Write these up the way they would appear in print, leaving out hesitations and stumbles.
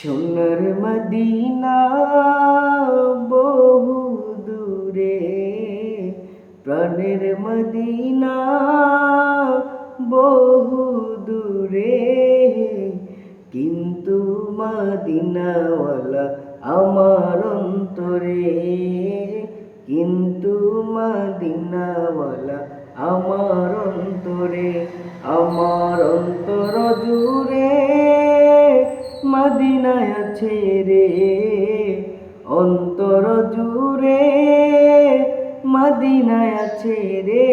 সোনার মদিনা বহু দূরে, প্রাণের মদিনা বহু দূরে, কিন্তু মদিনাওয়ালা আমার অন্তরে, কিন্তু মদিনাওয়ালা আমার অন্তরে, আমার অন্তর জুড়ে মদিনায় আছে রে, অন্তর জুড়ে মদিনায় আছে রে।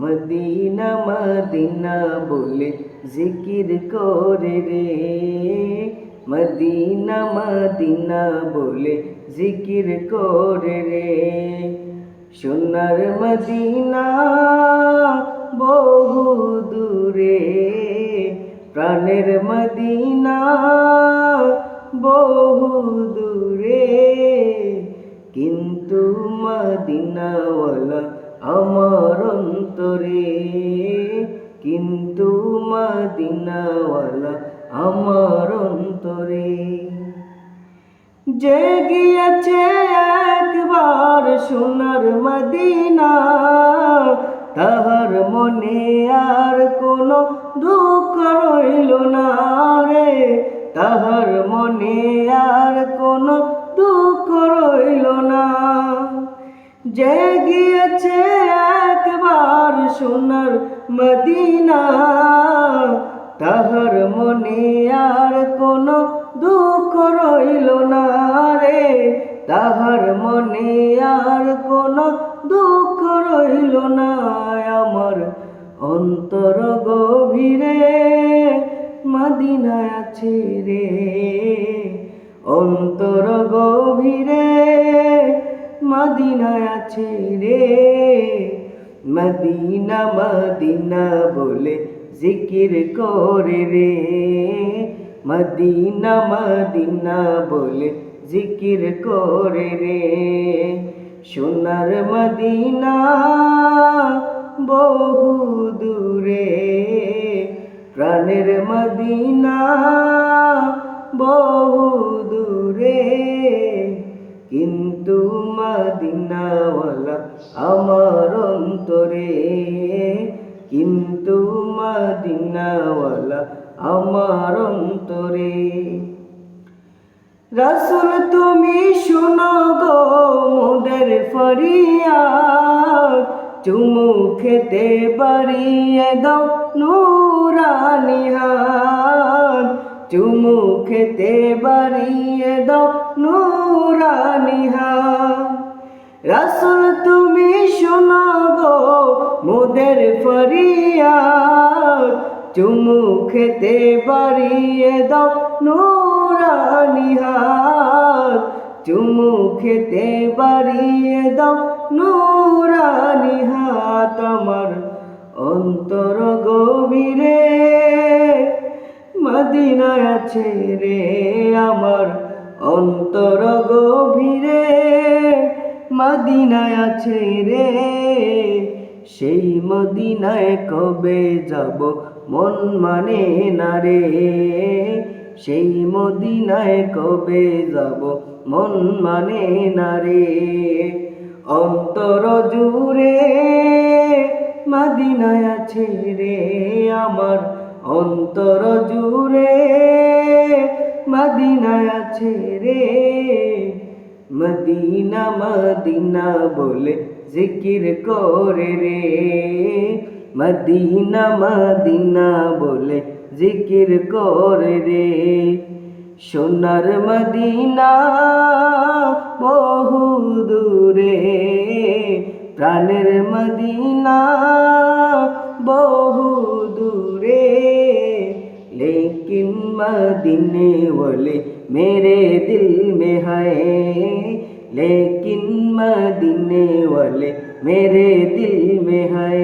মদিনা মদিনা বলে জিকির করে রে, মদিনা মদিনা বলে জিকির করে রে। সোনার মদিনা বহু দূরে, প্রাণের মদিনা বহু দূরে, কিন্তু মদিনাওয়ালা আমার অন্তরে, কিন্তু মদিনাওয়ালা আমার অন্তরে। যে গিয়েছে একবার সোনার মদিনা, তাহার মনে আর কোনো দুঃখ রইল না রে, তাহার মনে আর কোনো দুঃখ রইল না। যে গিয়েছে একবার সোনার মদিনা, তাহার মনে আর কোনো দুঃখ রইল না রে, তাহার মনে আর কোনো দুঃখ রইল না। আমার অন্তর গভীরে মদিনায় আছে রে, অন্তর গভীরে মদিনায় আছে রে। মদিনা মদিনা বলে জিকির করে রে, মদিনা মদিনা বলে জিকির করে রে। সোনার মদিনা বহু দূরে, প্রাণের মদিনা বহু দূরে, কিন্তু মদিনাওয়ালা আমার অন্তরে, কিন্তু মদিনাওয়ালা আমার অন্তরে। রাসূল তুমি শোনো গো মোদের ফরিয়াদ, চুমু খেতে বাড়িয়ে দাও নূরানি হাত, চুমু খেতে বাড়িয়ে দাও নূরানি হাত। রাসূল তুমি শোনো গো মোদের ফরিয়াদ, চুমু খেতে বাড়িয়ে দাও নূরানি হাত, চুমু খেতে বাড়িয়ে দাও নূরানি হাত। আমার অন্তর গভীরে মদিনায় আছে রে, আমার অন্তর গভীরে মদিনায় আছে রে। সেই মদিনায় কবে যাব মন মানে না রে, সেই মদিনায় কবে যাব মন মানে না রে। অন্তর জুড়ে মদিনায় আছে রে, আমার অন্তর জুড়ে মদিনায় আছে রে। মদিনা মদিনা বলে জিকির করে রে, মদিনা মদিনা বলে জিকির করে রে। সোনার মদিনা বহু দূরে, প্রাণের মদিনা বহু দূরে, लेकिन मदीने वाले मेरे दिल में है, लेकिन मदीने वाले मेरे दिल में है।